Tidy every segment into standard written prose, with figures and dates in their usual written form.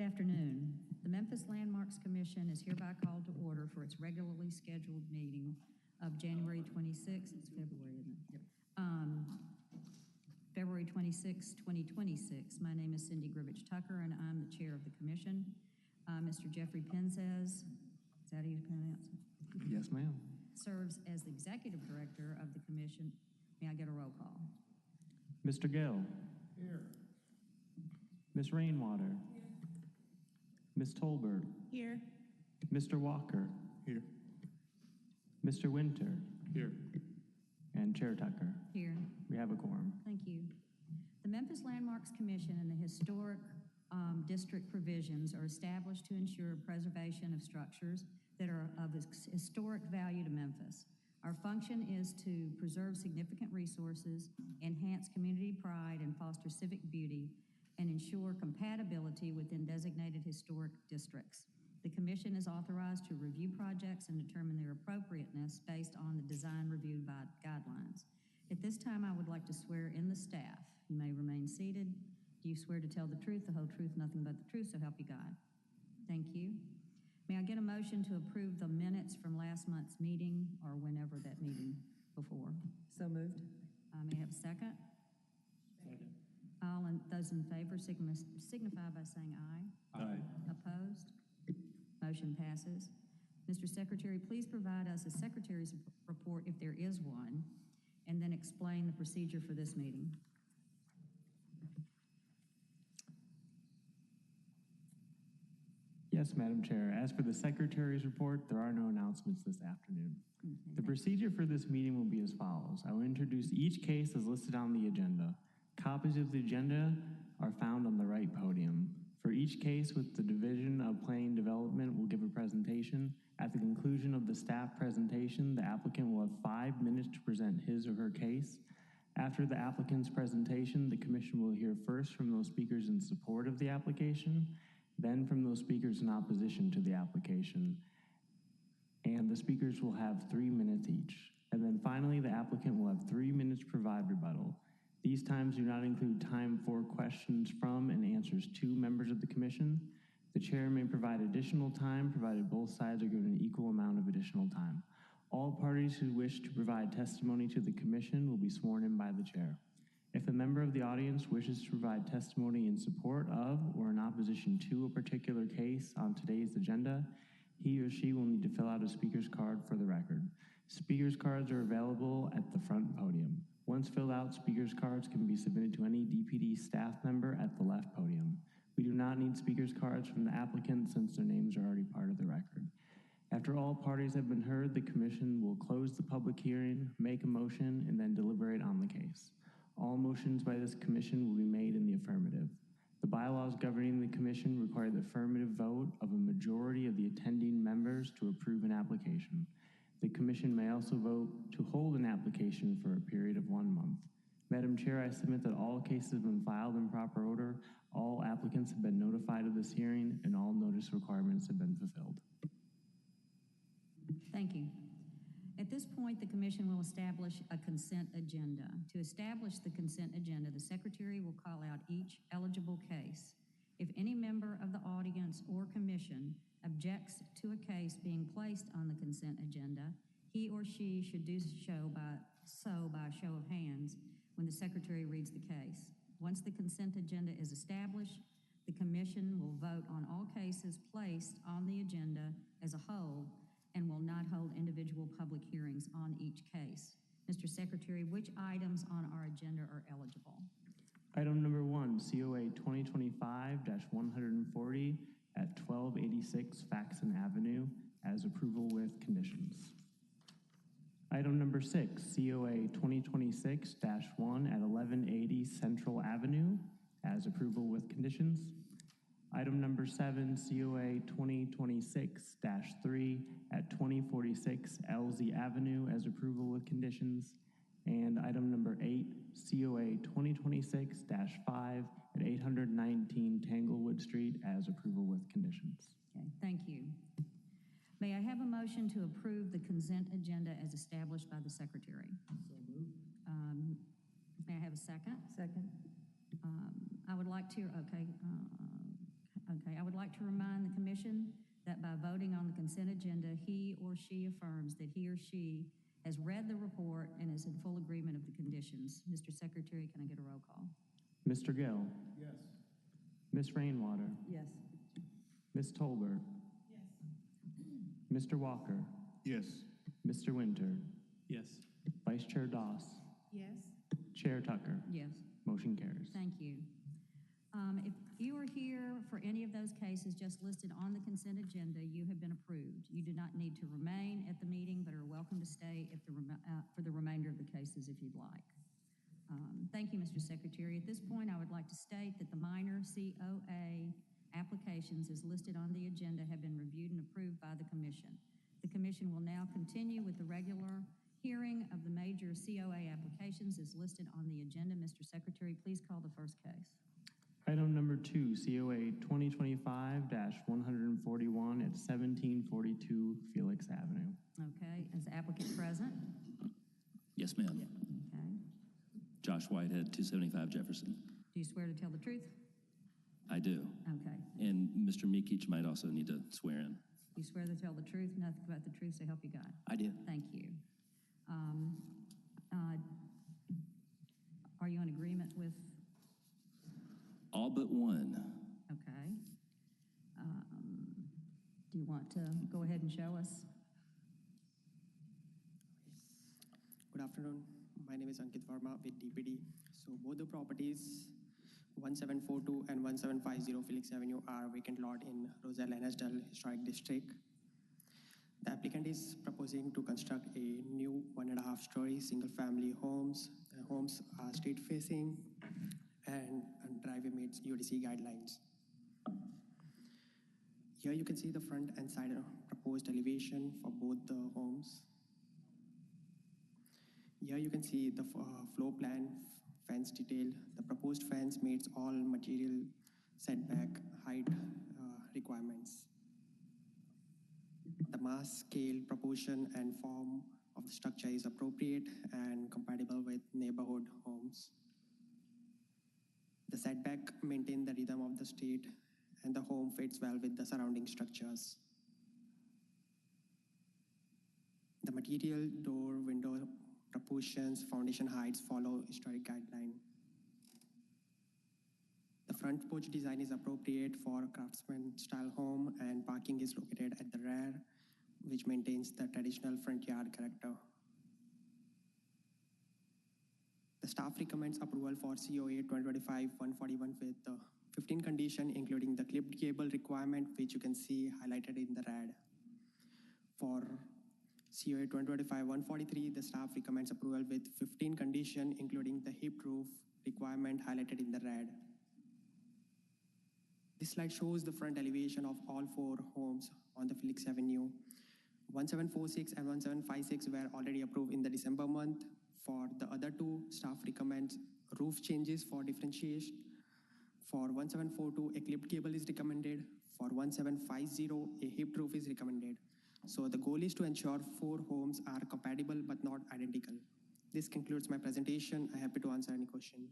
afternoon. The Memphis Landmarks Commission is hereby called to order for its regularly scheduled meeting of January 26th. It's February, isn't it? February 26, 2026. My name is Cindy Grivich Tucker, and I'm the chair of the commission. Mr. Jeffrey Penzez, is that how you pronounce it? Yes, ma'am. Serves as the executive director of the commission. May I get a roll call? Mr. Gill. Here. Ms. Rainwater. Here. Ms. Tolbert. Here. Mr. Walker. Here. Mr. Winter. Here. And Chair Tucker. Here. We have a quorum. Thank you. The Memphis Landmarks Commission and the historic district provisions are established to ensure preservation of structures that are of historic value to Memphis. Our function is to preserve significant resources, enhance community pride, and foster civic beauty, and ensure compatibility within designated historic districts. The Commission is authorized to review projects and determine their appropriateness based on the design review guidelines. At this time, I would like to swear in the staff. You may remain seated. Do you swear to tell the truth, the whole truth, nothing but the truth, so help you God? Thank you. May I get a motion to approve the minutes from last month's meeting or whenever that meeting before? So moved. May I have a second? Second. All those in favor signify by saying aye. Aye. Opposed? Motion passes. Mr. Secretary, please provide us a secretary's report if there is one, and then explain the procedure for this meeting. Yes, Madam Chair. As for the Secretary's report, there are no announcements this afternoon. Okay, The procedure for this meeting will be as follows. I will introduce each case as listed on the agenda. Copies of the agenda are found on the right podium. For each case with the Division of Planning Development will give a presentation. At the conclusion of the staff presentation, the applicant will have 5 minutes to present his or her case. After the applicant's presentation, the commission will hear first from those speakers in support of the application, then from those speakers in opposition to the application. And the speakers will have 3 minutes each. And then finally, the applicant will have 3 minutes to provide rebuttal. These times do not include time for questions from and answers to members of the commission. The chair may provide additional time, provided both sides are given an equal amount of additional time. All parties who wish to provide testimony to the commission will be sworn in by the chair. If a member of the audience wishes to provide testimony in support of or in opposition to a particular case on today's agenda, he or she will need to fill out a speaker's card for the record. Speaker's cards are available at the front podium. Once filled out, speaker's cards can be submitted to any DPD staff member at the left podium. We do not need speaker's cards from the applicant since their names are already part of the record. After all parties have been heard, the commission will close the public hearing, make a motion, and then deliberate on the case. All motions by this commission will be made in the affirmative. The bylaws governing the commission require the affirmative vote of a majority of the attending members to approve an application. The commission may also vote to hold an application for a period of 1 month. Madam Chair, I submit that all cases have been filed in proper order, all applicants have been notified of this hearing, and all notice requirements have been fulfilled. Thank you. At this point, the commission will establish a consent agenda. To establish the consent agenda, the secretary will call out each eligible case. If any member of the audience or commission objects to a case being placed on the consent agenda, he or she should do so by a show of hands when the secretary reads the case. Once the consent agenda is established, the commission will vote on all cases placed on the agenda as a whole and will not hold individual public hearings on each case. Mr. Secretary, which items on our agenda are eligible? Item number 1, COA 2025-140 at 1286 Faxon Avenue as approval with conditions. Item number 6, COA 2026-1 at 1180 Central Avenue as approval with conditions. Item number 7, COA 2026-3 at 2046 LZ Avenue as approval with conditions. And item number 8, COA 2026-5 at 819 Tanglewood Street as approval with conditions. Okay, thank you. May I have a motion to approve the consent agenda as established by the secretary? So moved. May I have a second? Second. I would like to, Okay, I would like to remind the commission that by voting on the consent agenda, he or she affirms that he or she has read the report and is in full agreement of the conditions. Mr. Secretary, can I get a roll call? Mr. Gill, Yes. Ms. Rainwater, Yes. Ms. Tolbert, Mr. Walker, Yes. Mr. Winter, Yes. Vice Chair Doss, Yes. Chair Tucker. Yes. Motion carries. Thank you. If you are here for any of those cases just listed on the consent agenda, you have been approved. You do not need to remain at the meeting, but are welcome to stay if for the remainder of the cases if you'd like. Thank you, Mr. Secretary. At this point, I would like to state that the minor COA applications as listed on the agenda have been reviewed and approved by the commission. The commission will now continue with the regular hearing of the major COA applications as listed on the agenda. Mr. Secretary, please call the first case. Item number 2, COA 2025-141 at 1742 Felix Avenue. Okay, is the applicant present? Yes, ma'am. Okay. Josh Whitehead, 275 Jefferson. Do you swear to tell the truth? I do. Okay. And Mr. Mikic might also need to swear in. You swear to tell the truth, nothing but the truth, so help you God? I do. Thank you. Are you in agreement with, All but one. okay. Do you want to go ahead and show us? Good afternoon. My name is Ankit Verma with DPD. So both the properties, 1742 and 1750 Felix Avenue, are vacant lot in Roselle Hennesdale Historic District. The applicant is proposing to construct a new 1.5-story single-family homes. The homes are street-facing and driveway meets UDC guidelines. Here you can see the front and side proposed elevation for both the homes. Here you can see the floor plan, fence detail. The proposed fence meets all material setback height requirements. The mass, scale, proportion, and form of the structure is appropriate and compatible with neighborhood homes. The setback maintain the rhythm of the street, and the home fits well with the surrounding structures. The material, door, window proportions, foundation heights follow historic guideline. The front porch design is appropriate for a craftsman style home, and parking is located at the rear, which maintains the traditional front yard character. The staff recommends approval for COA 2025-141 with 15 conditions, including the clipped cable requirement, which you can see highlighted in the red. For COA 2025-143, the staff recommends approval with 15 conditions, including the hipped roof requirement highlighted in the red. This slide shows the front elevation of all 4 homes on the Felix Avenue. 1746 and 1756 were already approved in the December month. For the other 2, staff recommends roof changes for differentiation. For 1742, a clipped cable is recommended. For 1750, a hipped roof is recommended. So the goal is to ensure 4 homes are compatible but not identical. This concludes my presentation. I'm happy to answer any question.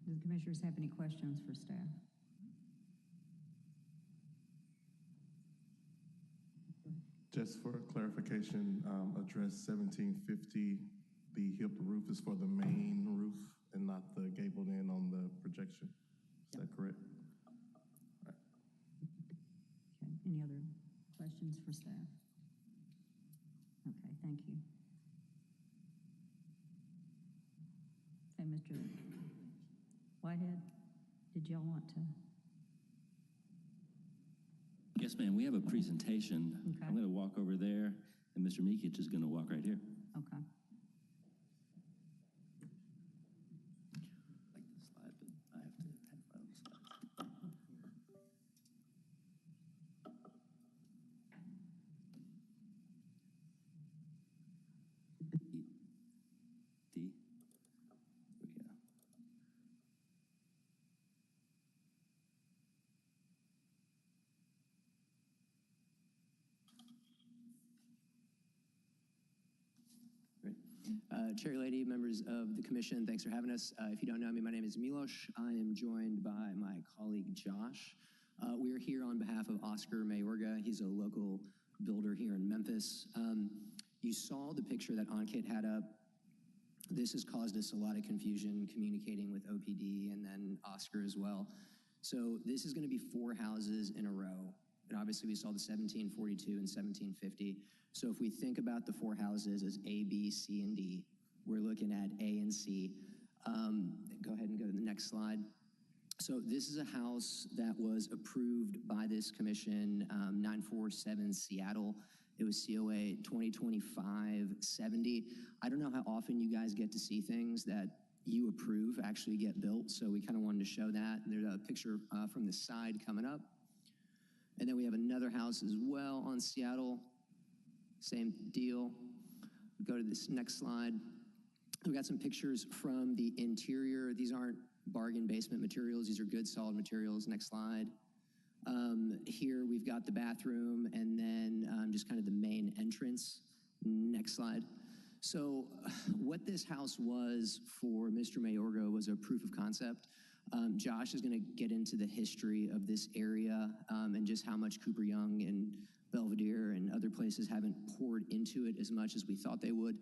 Do the commissioners have any questions for staff? Just for clarification, address 1750, the hip roof is for the main roof and not the gabled in on the projection. Is that correct? Okay, any other questions for staff? Okay, thank you. Okay, Mr. Whitehead, did y'all want to? Yes, ma'am. We have a presentation. Okay. I'm going to walk over there, and Mr. Mikic is going to walk right here. Okay. Like this slide, but I have to have my own slide. D. Here we go. Ready? Chair Lady, members of the commission, thanks for having us. If you don't know me, my name is Milos. I am joined by my colleague Josh. We are here on behalf of Oscar Mayorga. He's a local builder here in Memphis. You saw the picture that Ankit had up. This has caused us a lot of confusion communicating with OPD and then Oscar as well. So this is going to be 4 houses in a row. And obviously we saw the 1742 and 1750. So if we think about the 4 houses as A, B, C, and D, we're looking at A and C. Go ahead and go to the next slide. So this is a house that was approved by this commission, 947 Seattle. It was COA 2025-70. I don't know how often you guys get to see things that you approve actually get built, so we kind of wanted to show that. There's a picture from the side coming up. And then we have another house as well on Seattle. Same deal. Go to this next slide. We got some pictures from the interior. These aren't bargain basement materials. These are good, solid materials. Next slide. Here we've got the bathroom and then just kind of the main entrance. Next slide. So what this house was for Mr. Mayorga was a proof of concept. Josh is going to get into the history of this area and just how much Cooper Young and Belvedere and other places haven't poured into it as much as we thought they would.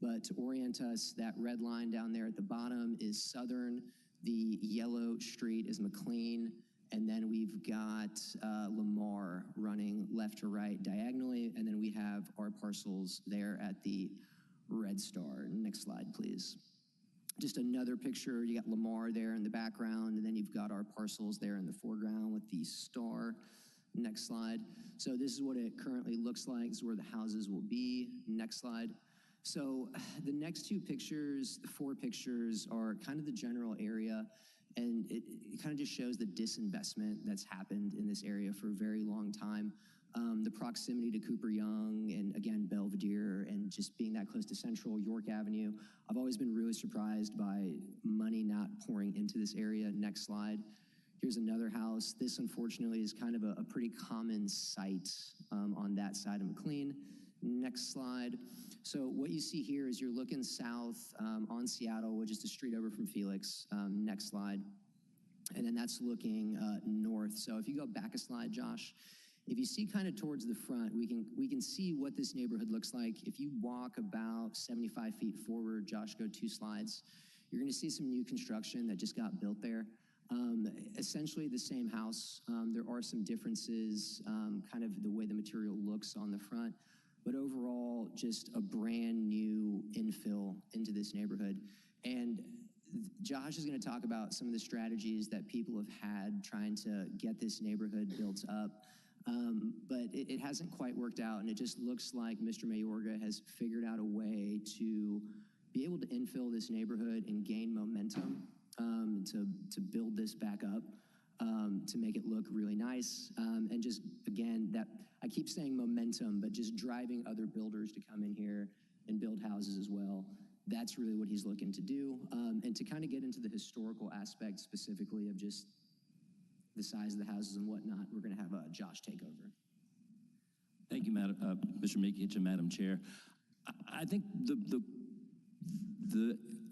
But to orient us, that red line down there at the bottom is Southern. The yellow street is McLean. And then we've got Lamar running left to right diagonally. And then we have our parcels there at the red star. Next slide, please. Just another picture. You got Lamar there in the background, and then you've got our parcels there in the foreground with the star. Next slide. So this is what it currently looks like. This is where the houses will be. Next slide. So the next 2 pictures, the 4 pictures, are kind of the general area, and it kind of just shows the disinvestment that's happened in this area for a very long time. The proximity to Cooper Young and, again, Belvedere and just being that close to Central, York Avenue. I've always been really surprised by money not pouring into this area. Next slide. Here's another house. This, unfortunately, is kind of a pretty common site on that side of McLean. Next slide. So what you see here is you're looking south on Seattle, which is the street over from Felix. Next slide. And then that's looking north. So if you go back a slide, Josh, if you see kind of towards the front, we can see what this neighborhood looks like. If you walk about 75 feet forward, Josh, go 2 slides, you're going to see some new construction that just got built there. Essentially the same house. There are some differences, kind of the way the material looks on the front, but overall just a brand new infill into this neighborhood. And Josh is going to talk about some of the strategies that people have had trying to get this neighborhood built up. But it hasn't quite worked out, and it just looks like Mr. Mayorga has figured out a way to be able to infill this neighborhood and gain momentum to build this back up, to make it look really nice. And just, again, that I keep saying momentum, but just driving other builders to come in here and build houses as well. That's really what he's looking to do. And to kind of get into the historical aspect specifically of just the size of the houses and whatnot, we're going to have Josh take over. Thank you, Mr. Mikic and Madam Chair. I think the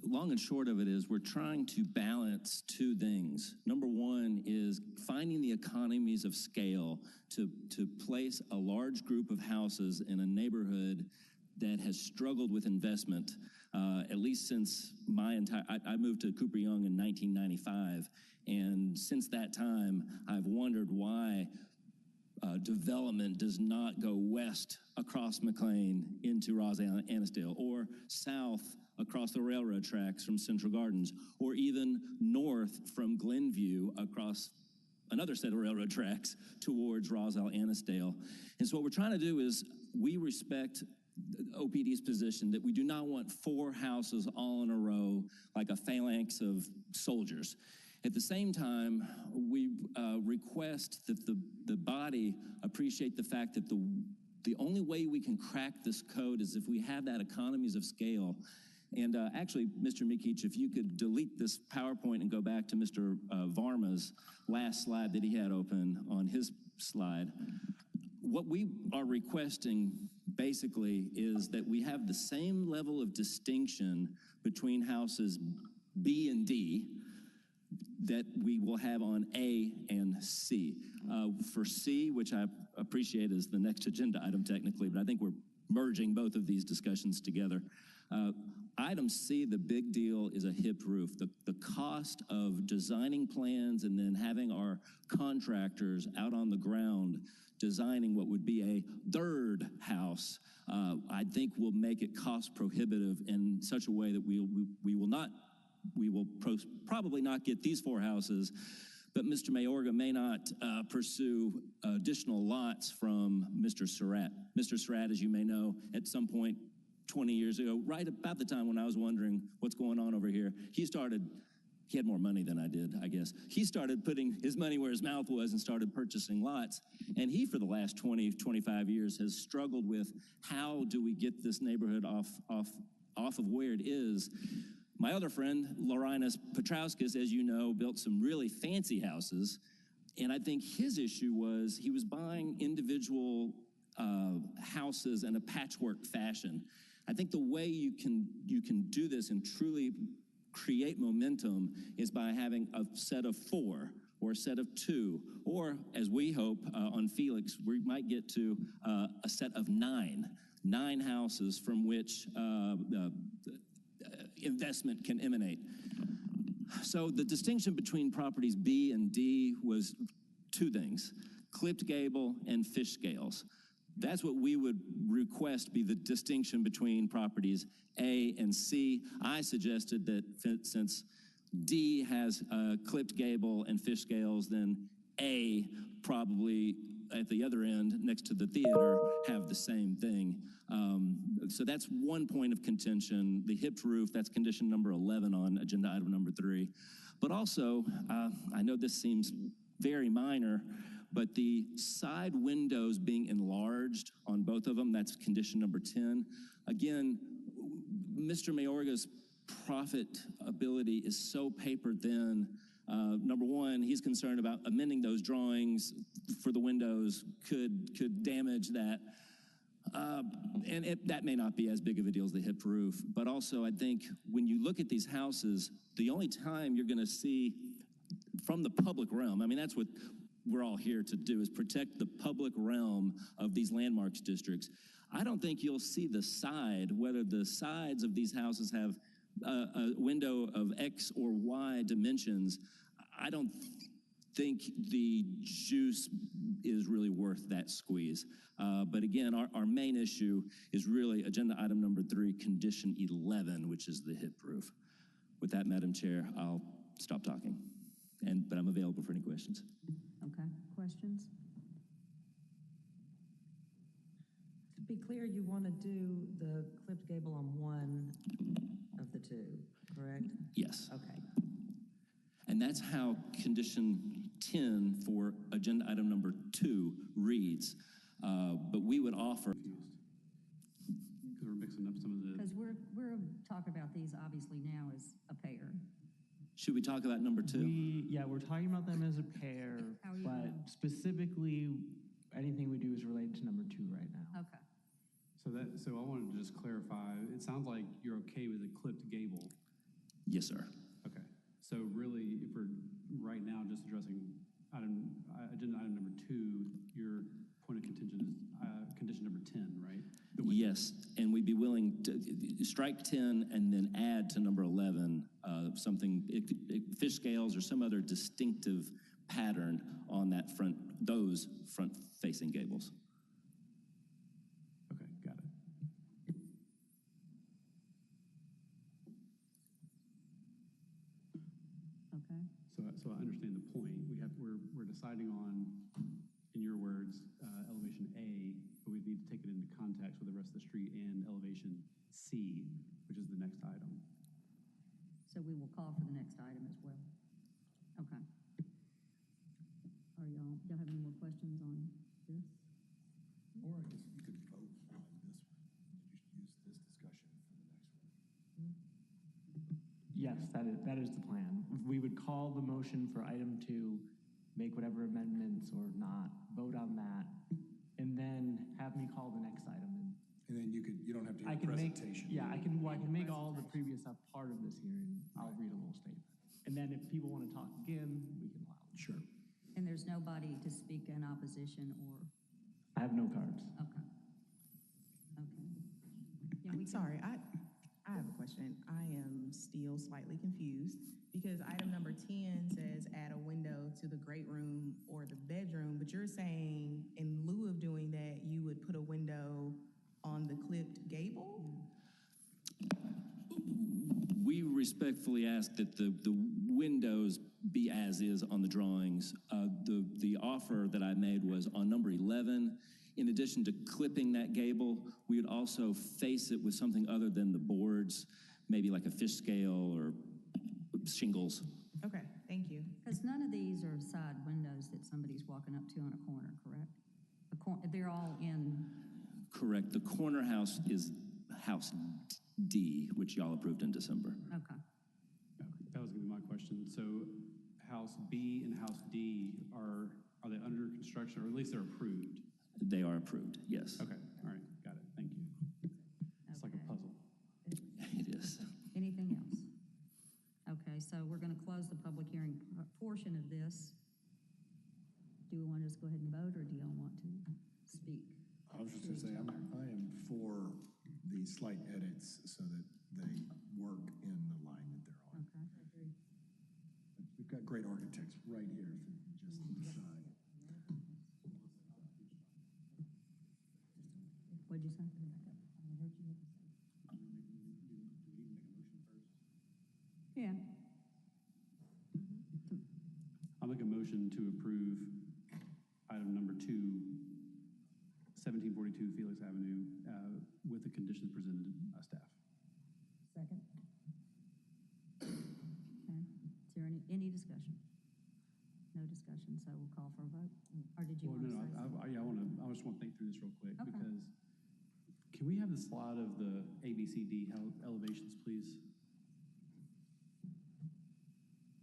long and short of it is we're trying to balance 2 things. Number one is finding the economies of scale to place a large group of houses in a neighborhood that has struggled with investment, at least since I moved to Cooper Young in 1995. And since that time, I've wondered why development does not go west across McLean into Ross-Annisdale, or south across the railroad tracks from Central Gardens, or even north from Glenview across another set of railroad tracks towards Ross-Annisdale. And so what we're trying to do is we respect OPD's position that we do not want 4 houses all in a row like a phalanx of soldiers. At the same time, we request that the body appreciate the fact that the only way we can crack this code is if we have that economies of scale. And actually, Mr. Mikic, if you could delete this PowerPoint and go back to Mr. Varma's last slide that he had open on his slide. What we are requesting basically is that we have the same level of distinction between houses B and D that we will have on A and C. For C, which I appreciate is the next agenda item technically, but I think we're merging both of these discussions together. Item C, the big deal is a hipped roof. The cost of designing plans and then having our contractors out on the ground designing what would be a third house, I think will make it cost prohibitive in such a way that we will probably not get these 4 houses, but Mr. Mayorga may not pursue additional lots from Mr. Surratt. Mr. Surratt, as you may know, at some point 20 years ago, right about the time when I was wondering what's going on over here, he had more money than I did, I guess. He started putting his money where his mouth was and started purchasing lots. And he, for the last 20, 25 years, has struggled with how do we get this neighborhood off of where it is. My other friend, Laurinus Petrauskas, as you know, built some really fancy houses. And I think his issue was he was buying individual houses in a patchwork fashion. I think the way you can do this and truly create momentum is by having a set of 4 or a set of 2, or as we hope on Felix, we might get to a set of 9 houses from which investment can emanate. So the distinction between properties B and D was 2 things, clipped gable and fish scales. That's what we would request be the distinction between properties A and C. I suggested that since D has clipped gable and fish scales, then A probably at the other end next to the theater have the same thing. So that's one point of contention. The hipped roof, that's condition number 11 on agenda item number 3. But also, I know this seems very minor, but the side windows being enlarged on both of them, that's condition number 10. Again, Mr. Mayorga's profit ability is so paper thin. Number one, he's concerned about amending those drawings for the windows could damage that. And that may not be as big of a deal as the hipped roof. But also, I think when you look at these houses, the only time you're going to see from the public realm, I mean, that's what we're all here to do, is protect the public realm of these landmarks districts. I don't think you'll see the side, whether the sides of these houses have a window of X or Y dimensions. I don't think the juice is really worth that squeeze. But again, our main issue is really agenda item number 3, condition 11, which is the hipped roof. With that, Madam Chair, I'll stop talking, but I'm available for any questions. Okay, questions? To be clear, you want to do the clipped gable on one of the 2, correct? Yes. Okay. And that's how condition 10 for agenda item number 2 reads. But we would offer. Because we're mixing up some of the. Because we're talking about these obviously now as a pair. Should we talk about number 2? We're talking about them as a pair, but specifically, anything we do is related to number 2 right now. Okay. So I wanted to just clarify. It sounds like you're okay with a clipped gable. Yes, sir. Okay. So really, if we're right now just addressing agenda item number 2, your point of contention is condition number 10, right? Yes, and we'd be willing to strike 10 and then add to number 11 something, fish scales or some other distinctive pattern on those front-facing gables. Okay, got it. Okay. So I understand the point. We're deciding on, in your words, elevation A, but we need to take it into context with the rest of the street and elevation C, which is the next item. So we will call for the next item as well. Okay. Y'all have any more questions on this? Or I guess you could vote on this one. You should use this discussion for the next one. Yes, that is the plan. We would call the motion for item 2, make whatever amendments or not, vote on that, and then have me call the next item And then you don't have to I hear a can make, presentation. yeah, I can make all the previous stuff part of this hearing. I'll read a little statement. And then if people want to talk again, we can allow them. Sure. And there's nobody to speak in opposition or, I have no cards. okay. Okay. Yeah, we I'm can- sorry, I have a question. I am still slightly confused because item number 10 says add a window to the great room or the bedroom, but you're saying in lieu of doing that, you would put a window on the clipped gable? We respectfully ask that the windows be as is on the drawings. The offer that I made was on number 11. In addition to clipping that gable, we would also face it with something other than the boards, maybe like a fish scale or shingles. Okay, thank you. Because none of these are side windows that somebody's walking up to on a corner, correct? They're all in, Correct. The corner house is House D, which y'all approved in December. okay. That was gonna be my question. So House B and House D, are they under construction, or at least they're approved? They are approved, yes. Okay, all right, got it, thank you. It's like a Okay. puzzle. It is. Anything else? Okay, so we're going to close the public hearing portion of this. Do we want to just go ahead and vote, or do y'all want to speak? I was just gonna say, I am for the slight edits so that they work in the line that they're on. Okay. We've got great architects right here if you just decide. What'd you say? Yeah. I'll make a motion to approve item number 2, 1742 Felix Avenue, with the conditions presented by staff. Second? Okay. Is there any discussion? No discussion, so we'll call for a vote? Or did you Well, want to no, say something? I just want to think through this real quick, Okay. because can we have the slide of the ABCD elevations, please?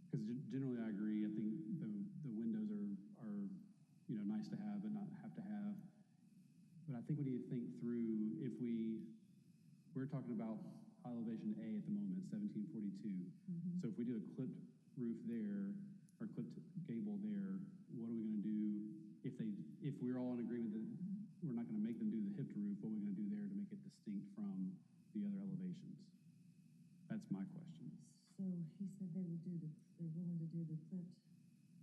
Because generally I agree. I think the windows are nice to have but not have to have. But I think we need to think through, if we're talking about elevation A at the moment, 1742. So if we do a clipped roof there or clipped gable there, what are we going to do if we're all in agreement that we're not going to make them do the hipped roof? What are we going to do there to make it distinct from the other elevations? That's my question. So he said they're willing to do the clipped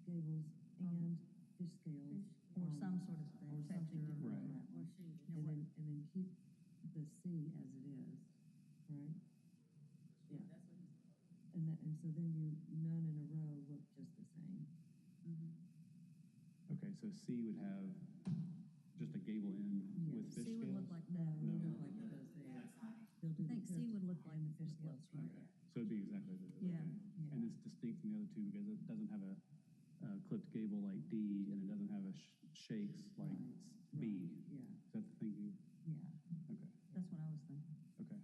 gables and fish scales. Or some sort of Or something texture. different Right. on that one. And then keep the C as it is, right? Yeah. And so then none in a row look just the same. Okay, so C would have just a gable end with fish C would scales? look like No, that. it look like it does there. They'll do I think the C clipped would look like and the fish clipped, scales, right? Okay, so it'd be exactly the, Yeah. okay. Yeah. And it's distinct from the other two because it doesn't have a clipped gable like D, and it doesn't have a shakes like B. Yeah, Is that the thinking? yeah. Okay, That's what I was thinking. okay.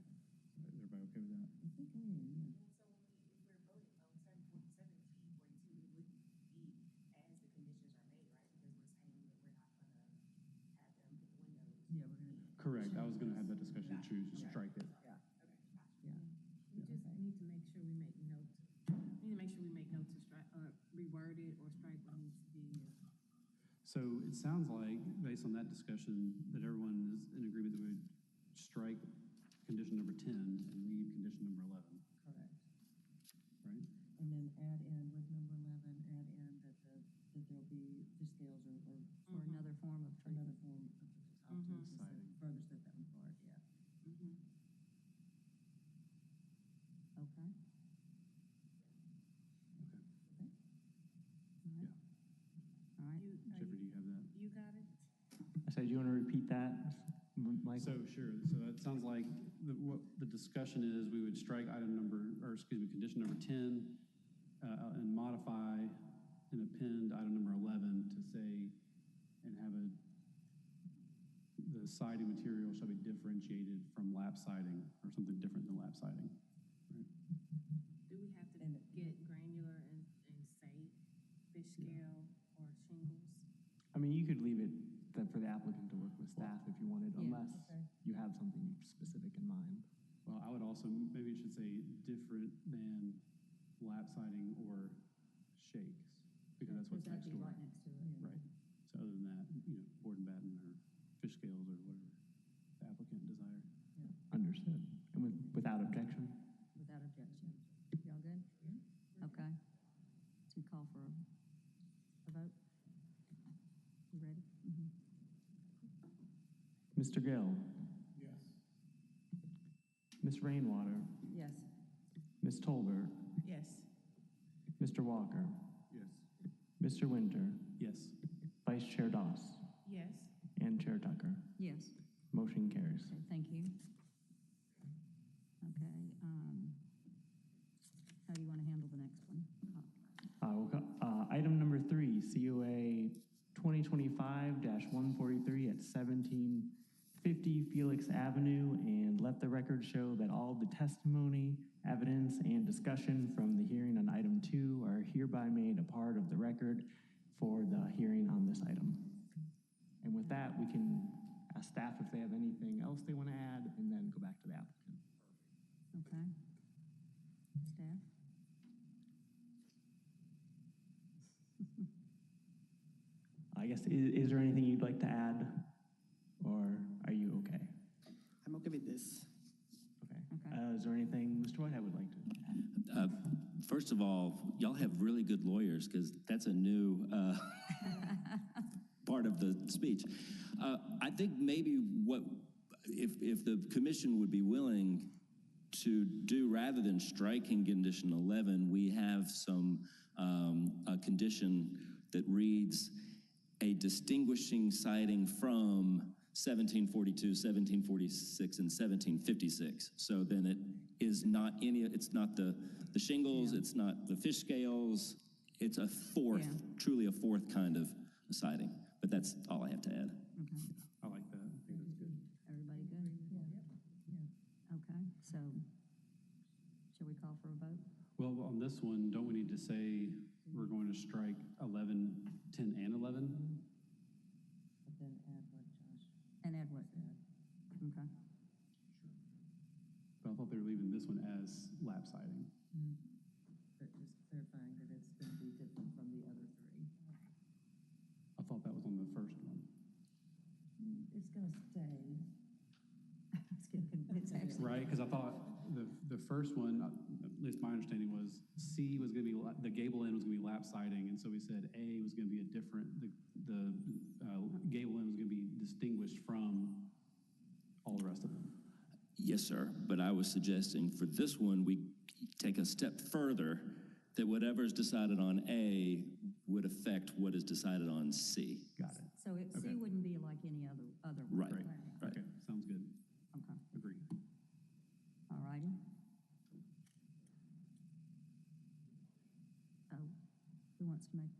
Is everybody okay with that? I think I am, yeah. Yeah, we're gonna. Correct, I was gonna have that discussion too, just strike it. Yeah. We just need to make sure we make notes. We need to make sure we make notes to strike, or reword it, or strike what needs to be. So it sounds like, based on that discussion, that everyone is in agreement that we would strike condition number 10 and leave condition number 11, Correct. right? And then add in with number 11, add in that there'll be fish scales or Or another form of treatment. another form of Siding. further set that one forward, yeah. Okay. Okay. All right. All right. Jeffrey, do you have that? You got it? I said, do you want to repeat that, Mike? So, sure, so that sounds like what the discussion is, we would strike condition number 10, and modify and append item number 11 to say, and have the siding material shall be differentiated from lap siding, or something different than lap siding. Right? Do we have to get granular and say fish scale or shingles? I mean, you could leave it for the applicant to work with staff if you wanted, Yeah. unless you have something specific in mind. Well, I would also, maybe it should say different than lap siding or shakes, because that's what's next door. next to it. Right. So other than that, board and batten or fish scales or whatever the applicant desires. Understood. And without objection? Without objection. Y'all good? Okay. To call for a vote? You ready? Mr. Gill? Yes. Ms. Rainwater? Yes. Ms. Tolbert? Yes. Mr. Walker? Yes. Mr. Winter? Yes. Vice Chair Doss? Yes. And Chair Tucker? Yes. Motion carries. Okay, thank you. Okay, how do you want to handle the next one? Item number 3, COA 2025-143 at 1750 Felix Avenue, and let the record show that all the testimony, evidence, and discussion from the hearing on item 2 are hereby made a part of the record for the hearing on this item. And with that, we can ask staff if they have anything else they want to add, and then go back to the applicant. Okay. Staff? I guess, is there anything you'd like to add, or are you okay? I'm okay with this. Okay. Okay. Is there anything Mr. Whitehead would like to add? First of all, y'all have really good lawyers, because that's a new part of the speech. I think maybe if the commission would be willing to do, rather than striking condition 11, we have a condition that reads, a distinguishing siding from 1742, 1746, and 1756. So then it is not it's not the shingles, it's not the fish scales, it's a fourth, truly a fourth kind of siding. But that's all I have to add. Okay. I like that. I think that's good. Everybody good? Okay, so shall we call for a vote? Well, on this one, don't we need to say we're going to strike 11, 10, and 11? But then add what Josh And add what? said. Okay. But I thought they were leaving this one as lap siding. But just clarifying that it's going to be different from the other three. I thought that was on the first one. It's going to stay. It's actually. Right, because I thought the first one, at least my understanding was C was going to be, the gable end was going to be lap siding, and so we said A was going to be a different, the gable end was going to be distinguished from all the rest of them. Yes, sir. But I was suggesting for this one, we take a step further, that whatever's decided on A would affect what is decided on C. Got it. So C wouldn't be like any other one. Right. Right. Okay, sounds good. Okay. Agree. All righty. So, who wants to make?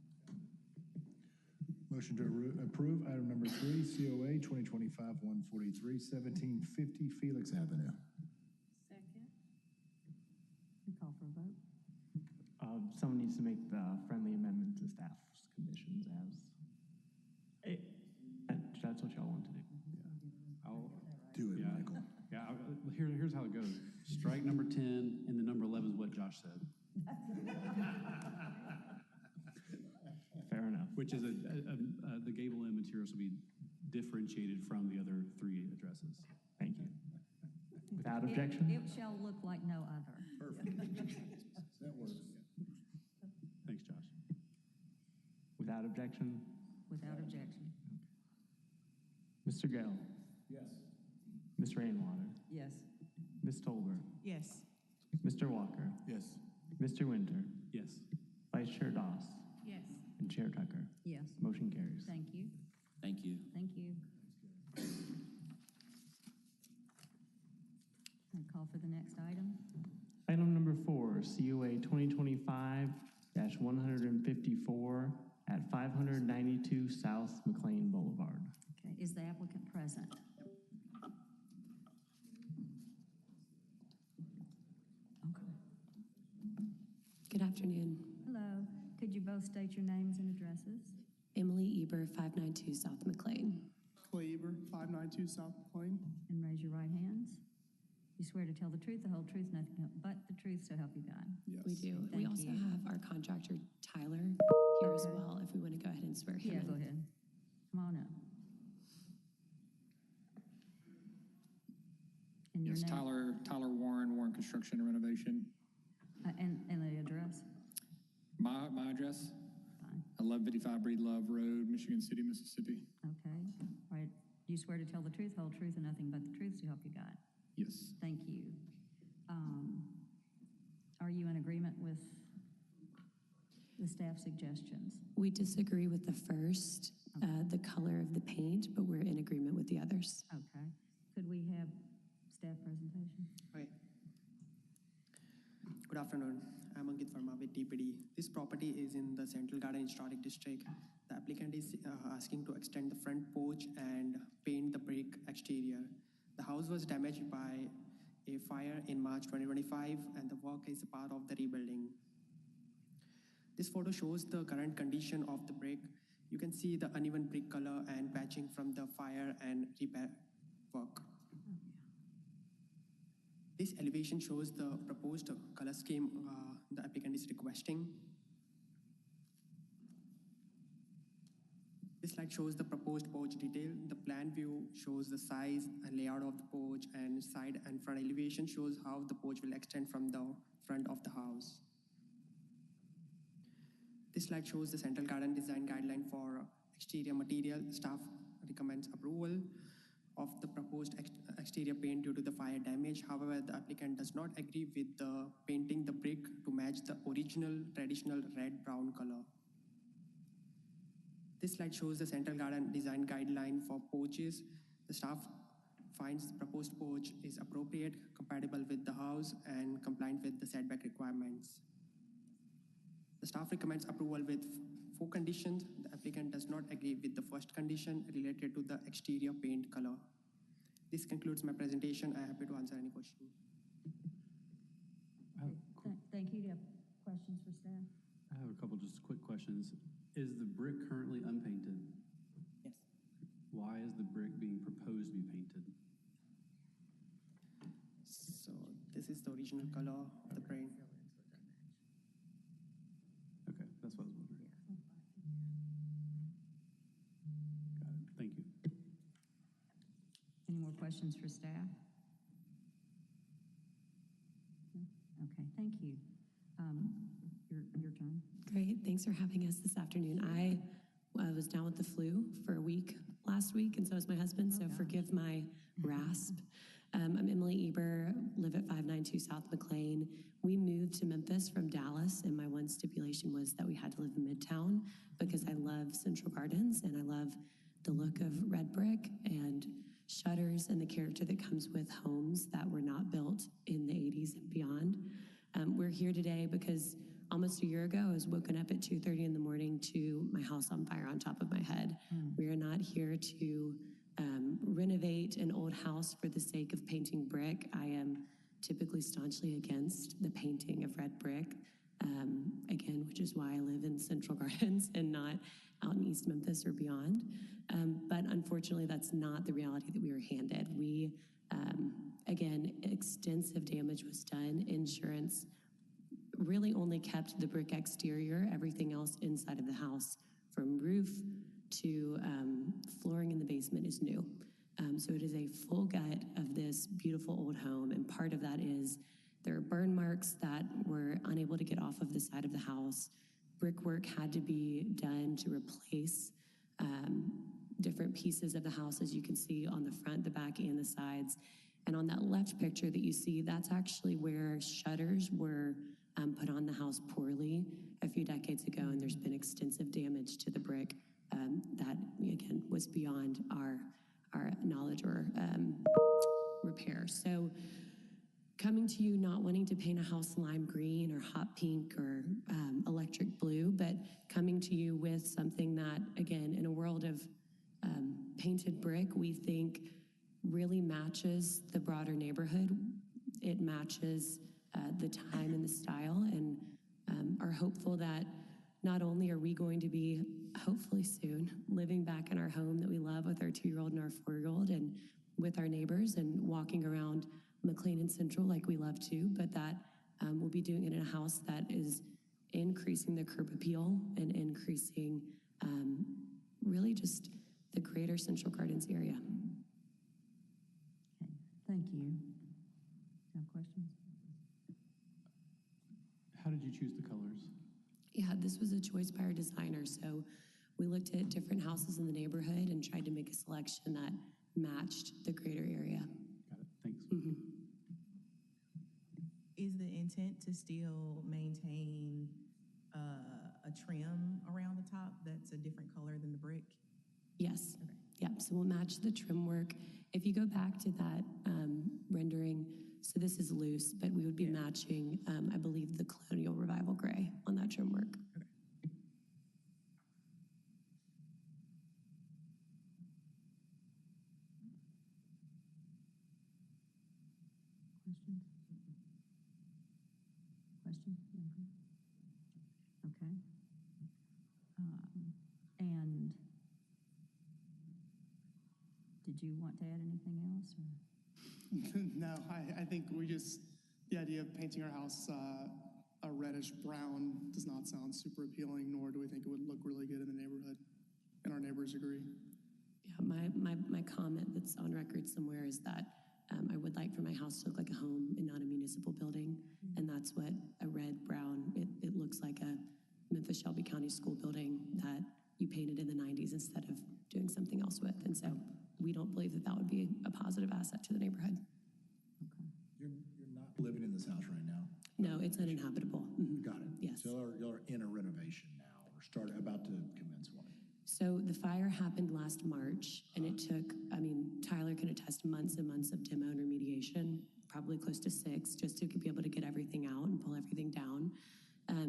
Motion to approve item number 3, COA 2025-143, 1750 Felix Avenue. Second? We call for a vote? Someone needs to make the friendly amendment to staff's conditions that's what y'all want to do. I'll, Do it, Yeah. Michael. yeah, here's how it goes. Strike number 10, and the number 11 is what Josh said, Fair enough. which is the gable end materials will be differentiated from the other 3 addresses. Thank you. Without objection? It shall look like no other. Perfect. That works. Thanks, Josh. Without objection? Without objection. Mr. Gale? Yes. Ms. Rainwater? Yes. Ms. Tolbert? Yes. Mr. Walker? Yes. Mr. Winter? Yes. Vice Chair Doss? Yes. And Chair Tucker? Yes. Motion carries. Thank you. Thank you. Thank you. And call for the next item. Item number 4, COA 2025-154 at 592 South McLean Boulevard. Okay, is the applicant present? Okay. Good afternoon. Hello. Could you both state your names and addresses? Emily Eber, 592 South McLean. Clay Eber, 592 South McLean. And raise your right hands. You swear to tell the truth, the whole truth, nothing but the truth, so help you God. Yes. We do. Thank We also you. have our contractor, Tyler, here as well, if we want to go ahead and swear him Yeah, in. go ahead. Come on up. And your Yes, name? Tyler Warren, Warren Construction and Renovation. And the address? My address, Fine. 1155 Breedlove Road, Michigan City, Mississippi. Okay. All right. Do you swear to tell the truth, whole truth, and nothing but the truth, so help you God? Yes. Thank you. Are you in agreement with the staff suggestions? We disagree with the first, the color of the paint, but we're in agreement with the others. Okay. Could we have staff presentation? Okay. Good afternoon. I'm Ankit Verma with DPD. This property is in the Central Garden Historic District. The applicant is asking to extend the front porch and paint the brick exterior. The house was damaged by a fire in March 2025, and the work is a part of the rebuilding. This photo shows the current condition of the brick. You can see the uneven brick color and patching from the fire and repair work. This elevation shows the proposed color scheme the applicant is requesting. This slide shows the proposed porch detail. The plan view shows the size and layout of the porch, and side and front elevation shows how the porch will extend from the front of the house. This slide shows the Central Garden design guideline for exterior material. Staff recommends approval of the proposed exterior paint due to the fire damage. However, the applicant does not agree with the painting the brick to match the original traditional red-brown color. This slide shows the Central Garden design guideline for porches. The staff finds the proposed porch is appropriate, compatible with the house, and compliant with the setback requirements. The staff recommends approval with 4 conditions. The applicant does not agree with the first condition related to the exterior paint color. This concludes my presentation. I'm happy to answer any question. Thank you. Do you have questions for staff? I have a couple just quick questions. Is the brick currently unpainted? Yes. Why is the brick being proposed to be painted? So this is the original color of the paint. Okay, that's what I was wondering. Got it. Thank you. Any more questions for staff? No? Okay, thank you. Your turn. Great, thanks for having us this afternoon. I was down with the flu for a week last week, and so was my husband, so forgive my rasp. I'm Emily Eber, live at 592 South McLean. We moved to Memphis from Dallas, and my one stipulation was that we had to live in Midtown because I love Central Gardens, and I love the look of red brick and shutters and the character that comes with homes that were not built in the 80s and beyond. We're here today because almost a year ago, I was woken up at 2:30 in the morning to my house on fire on top of my head. We are not here to renovate an old house for the sake of painting brick. I am typically staunchly against the painting of red brick, again, which is why I live in Central Gardens and not out in East Memphis or beyond. But unfortunately, that's not the reality that we were handed. Again, extensive damage was done. Insurance really only kept the brick exterior. Everything else inside of the house, from roof to flooring in the basement, is new. So it is a full gut of this beautiful old home, and part of that is there are burn marks that were unable to get off of the side of the house. Brickwork had to be done to replace different pieces of the house, as you can see on the front, the back, and the sides. And on that left picture that you see, that's actually where shutters were put on the house poorly a few decades ago, and there's been extensive damage to the brick that, again, was beyond our knowledge or repair. So coming to you not wanting to paint a house lime green or hot pink or electric blue, but coming to you with something that, again, in a world of painted brick, we think really matches the broader neighborhood. It matches the time and the style, and are hopeful that not only are we going to be hopefully soon, living back in our home that we love with our 2-year-old and our 4-year-old and with our neighbors and walking around McLean and Central like we love to, but that we'll be doing it in a house that is increasing the curb appeal and increasing really just the greater Central Gardens area. Okay, thank you. Have questions? How did you choose the colors? Yeah, this was a choice by our designer. So we looked at different houses in the neighborhood and tried to make a selection that matched the greater area. Got it. Thanks. Mm-hmm. Is the intent to still maintain a trim around the top that's a different color than the brick? Yes. Okay. Yep. So we'll match the trim work. If you go back to that rendering, so this is loose, but we would be matching, I believe, the Colonial Revival gray on that trim work. Okay. Questions? Questions? Okay. And did you want to add anything else? Or? No, I think the idea of painting our house a reddish brown does not sound super appealing, nor do we think it would look really good in the neighborhood, and our neighbors agree. Yeah, my comment that's on record somewhere is that I would like for my house to look like a home and not a municipal building, and that's what a red-brown, it looks like a Memphis Shelby County School building that you painted in the 90s instead of doing something else with, and so we don't believe that that would be a positive asset to the neighborhood. Okay. You're not living in this house right now? No, it's uninhabitable. Mm-hmm. Got it. Yes. So y'all are in a renovation now, or about to commence one? So the fire happened last March, and it took, Tyler can attest, months and months of demo and remediation, probably close to 6, just to be able to get everything out and pull everything down.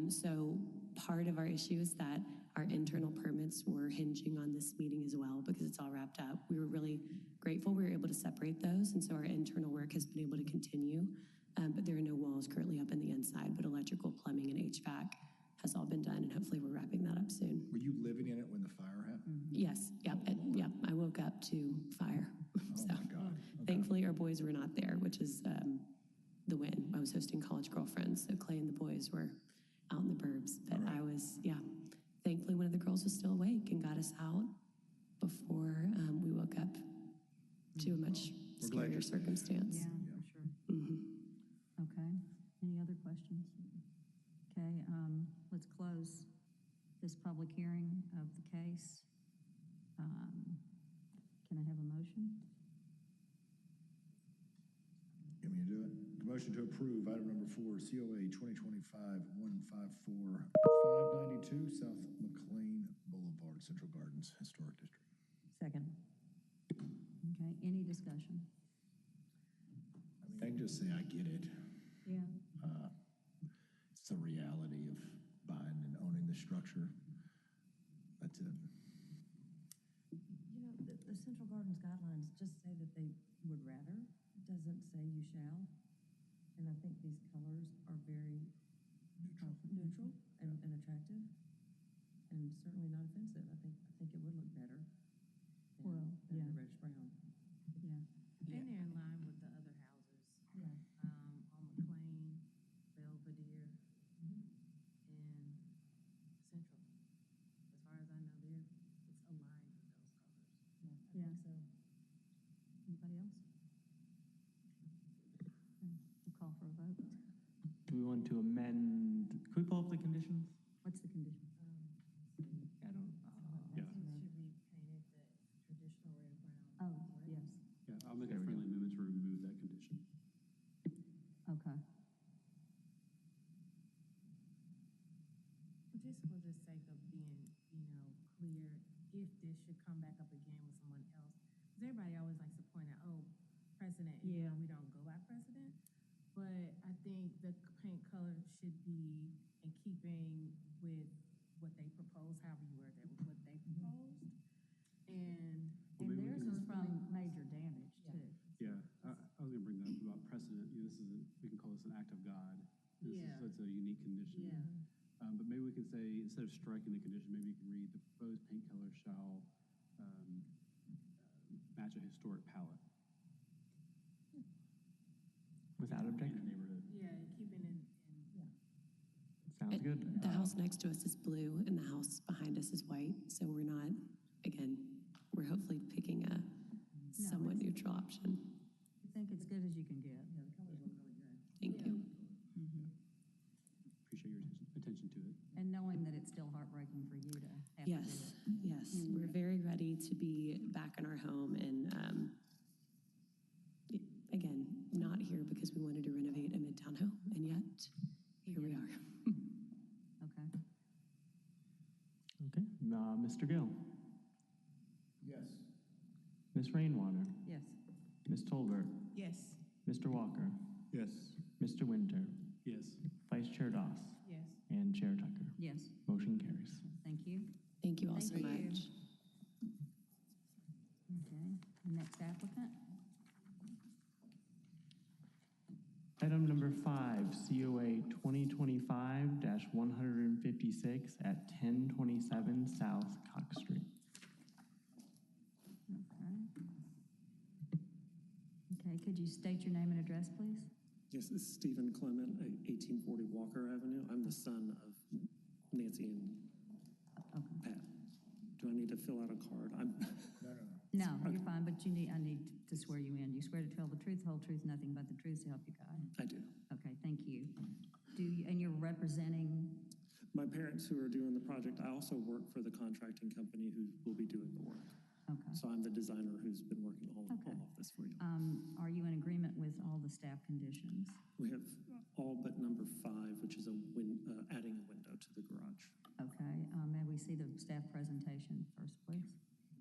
So part of our issue is that our internal permits were hinging on this meeting as well because it's all wrapped up. We were really grateful we were able to separate those, and so our internal work has been able to continue. But there are no walls currently up in the inside, but electrical, plumbing, and HVAC has all been done, and hopefully we're wrapping that up soon. Were you living in it when the fire happened? Yes, yep, I woke up to fire. Oh my God. Okay. Thankfully our boys were not there, which is the win. I was hosting college girlfriends, so Clay and the boys were out in the burbs, but Right. I was, thankfully one of the girls was still awake and got us out before we woke up to a much We're glad you're scarier safe. circumstance. Yeah, for sure. Mm-hmm. Okay. Any other questions? Okay, let's close this public hearing of the case. Can I have a motion? You want me to do it? The motion to approve item number 4, COA 2025-154, 592 South McLean Boulevard, Central Gardens Historic District. Second. Okay, any discussion? I can just say I get it. Yeah. It's the reality of buying and owning the structure. That's it. You know, the Central Gardens guidelines just say that they would rather. It doesn't say you shall. And I think these colors are very neutral and attractive, and certainly not offensive. I think it would look better than the reddish brown. Yeah. And they're in line with the other houses. Yeah. On McLean, Belvedere, and Central. As far as I know, it's aligned with those colors. Yeah, I Yeah. think so. Anybody else? Okay, we'll call for a vote. Do we want to amend, can we pull up the conditions? What's the condition? I don't, Yeah. Should we paint it the traditional red brown? Oh, yes. Yeah, I'll make a There we go. friendly amendment to remove that condition. Okay. Just for the sake of being, clear, if this should come back up again with someone else, because everybody always likes to point out, oh, precedent, Yeah. we don't go by precedent. But I think the paint color should be in keeping with what they proposed, however you word that, with what they proposed. And Well, maybe we theirs can- is from major damage too. Yeah, I was gonna bring that up about precedent. This is, we can call this an act of God. Yeah. It's a unique condition. Yeah. But maybe we can say, instead of striking the condition, maybe you can read, the proposed paint color shall match a historic palette. Without In objection? the neighborhood. Yeah, keeping in Sounds And good. The house next to us is blue and the house behind us is white, so we're not, again, we're hopefully picking a somewhat neutral option. I think it's good as you can get. Yeah, the colors look really good. Thank you. Appreciate your attention to it. And knowing that it's still heartbreaking for you to have to do Yes, it. yes, we're very ready to be back in our home and, again, not here because we wanted to renovate a midtown home, and yet, here we are. Okay. Okay, Mr. Gill, Yes. Ms. Rainwater, Yes. Ms. Tolbert, Yes. Mr. Walker, Yes. Mr. Winter, Yes. Vice Chair Doss, yes. and Chair Tucker. Yes, Motion carries. thank you. Thank you all so Thank you. much. Okay, the next applicant? Item number 5, COA 2025-156 at 1027 South Cox Street. Okay. Okay, could you state your name and address, please? Yes, this is Stephen Clement, 1840 Walker Avenue. I'm the son of Nancy and Okay. Pat. Do I need to fill out a card? No, you're fine, but I need to swear you in. You swear to tell the truth, whole truth, nothing but the truth, so help you God. I do. Okay, thank you. And you're representing, My parents who are doing the project, I also work for the contracting company who will be doing the work. okay. So I'm the designer who's been working all of this for you. Are you in agreement with all the staff conditions? We have all but number 5, which is adding a window to the garage. Okay, may we see the staff presentation first, please?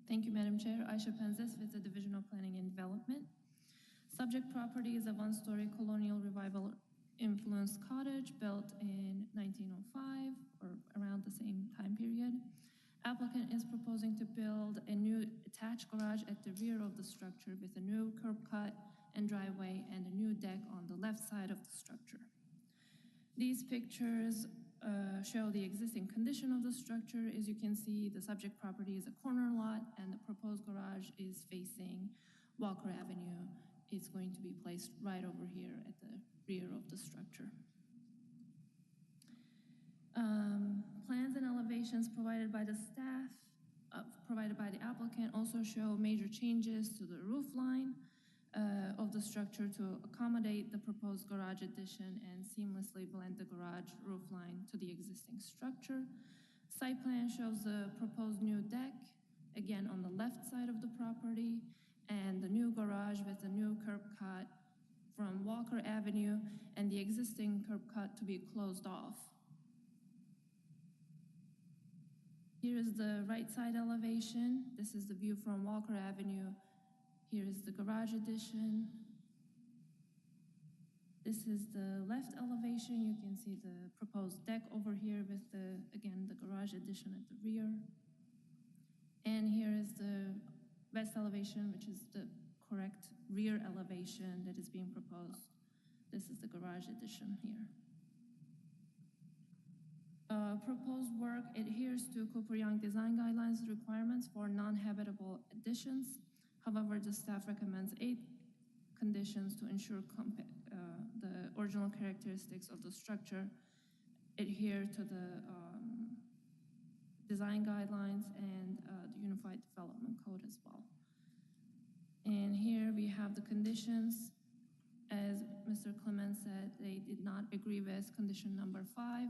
Thank you, Madam Chair. Aisha Penzis with the Division of Planning and Development. Subject property is a one-story colonial revival influenced cottage built in 1905 or around the same time period. Applicant is proposing to build a new attached garage at the rear of the structure with a new curb cut and driveway and a new deck on the left side of the structure. These pictures show the existing condition of the structure. As you can see, the subject property is a corner lot and the proposed garage is facing Walker Avenue. It's going to be placed right over here at the rear of the structure. Plans and elevations provided by the staff, provided by the applicant, also show major changes to the roof line of the structure to accommodate the proposed garage addition and seamlessly blend the garage roof line to the existing structure. Site plan shows the proposed new deck, again on the left side of the property, and the new garage with a new curb cut from Walker Avenue and the existing curb cut to be closed off. Here is the right side elevation. This is the view from Walker Avenue. Here is the garage addition. This is the left elevation. You can see the proposed deck over here with again, the garage addition at the rear. And here is the west elevation, which is the correct rear elevation that is being proposed. This is the garage addition here. Proposed work adheres to Cooper-Young design guidelines requirements for non-habitable additions. However, the staff recommends 8 conditions to ensure the original characteristics of the structure adhere to the design guidelines and the Unified Development Code as well. And here we have the conditions. As Mr. Clement said, they did not agree with condition number 5,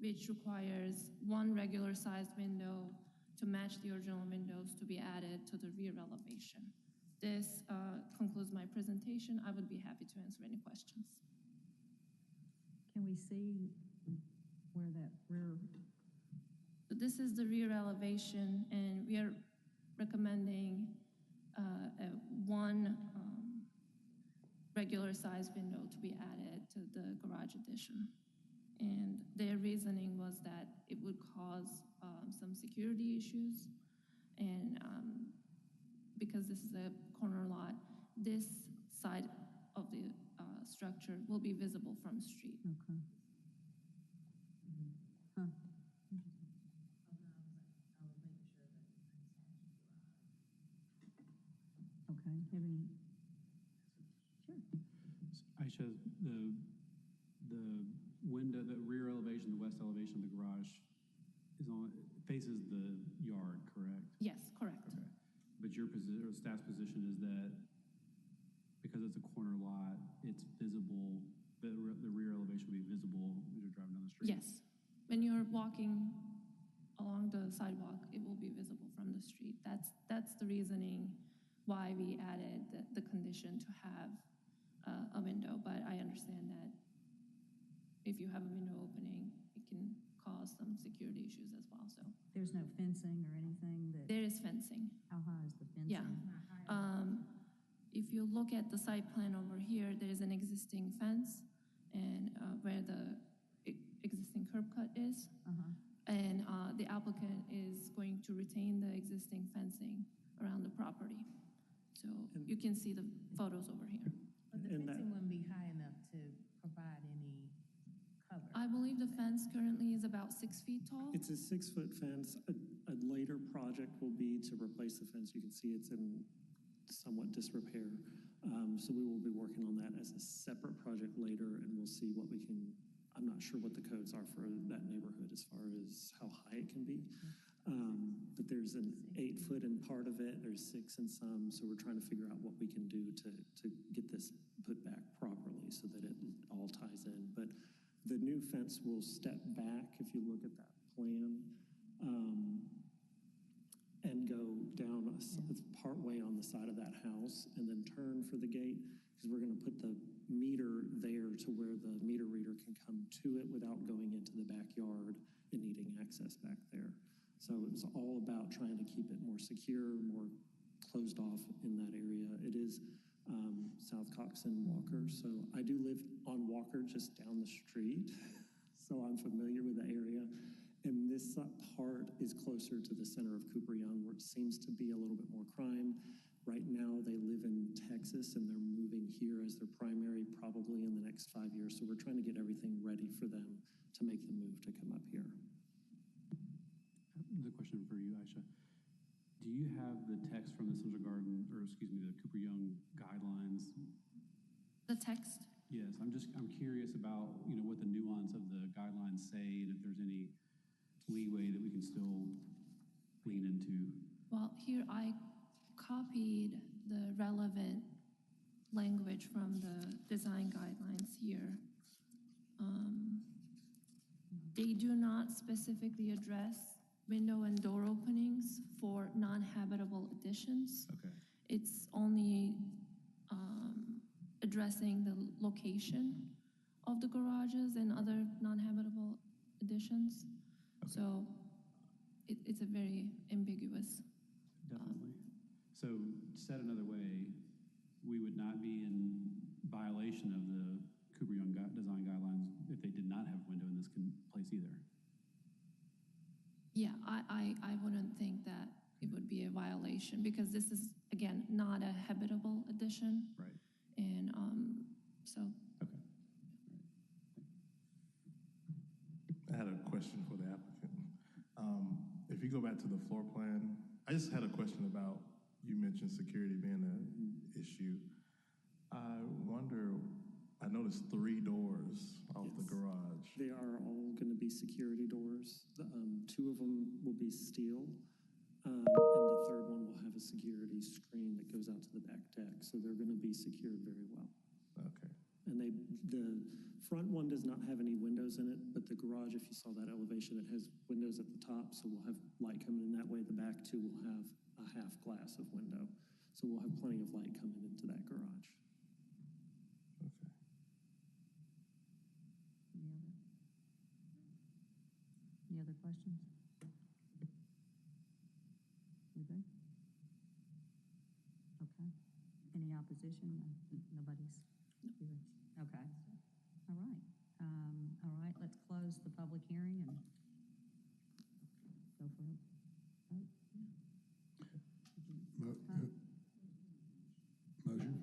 which requires 1 regular sized window to match the original windows to be added to the rear elevation. This concludes my presentation. I would be happy to answer any questions. Can we see where that rear? So this is the rear elevation, and we are recommending 1 regular sized window to be added to the garage addition. And their reasoning was that it would cause some security issues, and because this is a corner lot, this side of the structure will be visible from the street. Okay. Huh. Maybe, sure. Aisha, the window, the rear elevation, the west elevation of the garage faces the yard, correct? Yes, correct. Okay. But your position, or staff's position is that because it's a corner lot, it's visible, the rear elevation will be visible as you're driving down the street? Yes. When you're walking along the sidewalk, it will be visible from the street. That's the reasoning why we added the condition to have a window, but I understand that if you have a window opening, it can cause some security issues as well, so. There's no fencing or anything that? There is fencing. How high is the fencing? Yeah. If you look at the site plan over here, there is an existing fence and where the existing curb cut is. And the applicant is going to retain the existing fencing around the property. So you can see the photos over here. But the fencing wouldn't be high enough to provide any cover. I believe the fence currently is about 6 feet tall. It's a 6-foot fence. A later project will be to replace the fence. You can see it's in somewhat disrepair. So we will be working on that as a separate project later, and we'll see what we can. I'm not sure what the codes are for that neighborhood as far as how high it can be. But there's an 8-foot in part of it, there's 6 in some, so we're trying to figure out what we can do to get this put back properly so that it all ties in. But the new fence will step back, if you look at that plan, and go down part way on the side of that house and then turn for the gate, because we're going to put the meter there to where the meter reader can come to it without going into the backyard and needing access back there. So it was all about trying to keep it more secure, more closed off in that area. It is South Cox and Walker, so I do live on Walker just down the street, so I'm familiar with the area. And this part is closer to the center of Cooper Young, where it seems to be a little bit more crime. Right now, they live in Texas, and they're moving here as their primary probably in the next 5 years. So we're trying to get everything ready for them to make the move to come up here. The question for you, Aisha. Do you have the text from the Central Garden, or excuse me, the Cooper Young guidelines? The text? Yes, I'm curious about, what the nuance of the guidelines say and if there's any leeway that we can still lean into. Well, here I copied the relevant language from the design guidelines here. They do not specifically address window and door openings for non-habitable additions. Okay. It's only addressing the location of the garages and other non-habitable additions. Okay. So it's a very ambiguous. Definitely. So said another way, we would not be in violation of the Cooper Young design guidelines if they did not have a window in this place either. Yeah, I wouldn't think that it would be a violation because this is, again, not a habitable addition. Right. And so. Okay. I had a question for the applicant. If you go back to the floor plan, I just had a question about, you mentioned security being an issue. I wonder, I noticed 3 doors off the garage. They are all going to be security doors. 2 of them will be steel, and the third one will have a security screen that goes out to the back deck. So they're going to be secured very well. Okay. And the front one does not have any windows in it, but the garage, if you saw that elevation, it has windows at the top, so we'll have light coming in that way. The back 2 will have a half glass of window, so we'll have plenty of light coming into that garage. Okay. Any other questions? We good? Okay. Any opposition? Nobody's? Okay. All right. All right, let's close the public hearing and go for it. Motion?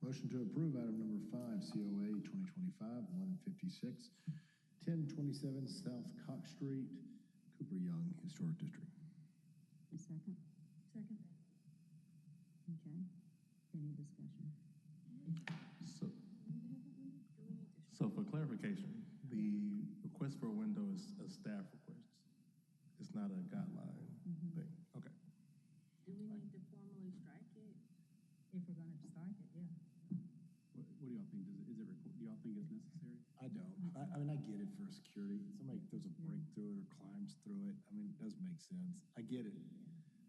Motion to approve item number 5, COA 2025-156, 1027 South Cox Street, Cooper Young Historic District. A second? Second. Okay. clarification, the request for a window is a staff request. It's not a guideline thing. Okay. Do we need to formally strike it? If we're gonna strike it, yeah. What do y'all think? Do y'all think it's necessary? I don't. I mean, I get it for security. Somebody, if there's a break through it or climbs through it, I mean, it does make sense. I get it.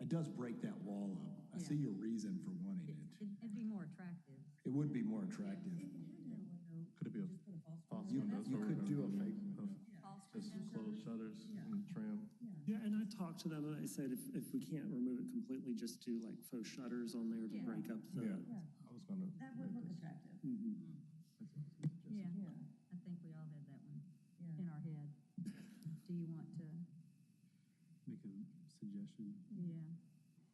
It does break that wall up. I see your reason for wanting it. It'd be more attractive. It would be more attractive. Could it be a false You, window? you could do a fake. Just close shutters and trim. Yeah, and I talked to them and I said if we can't remove it completely, just do like faux shutters on there to break up the. I was gonna. That would look attractive. Yeah, I think we all had that one in our head. Do you want to? Make a suggestion. Yeah,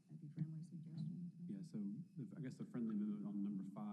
maybe friendly suggestions. Yeah, so I guess the friendly amendment on number 5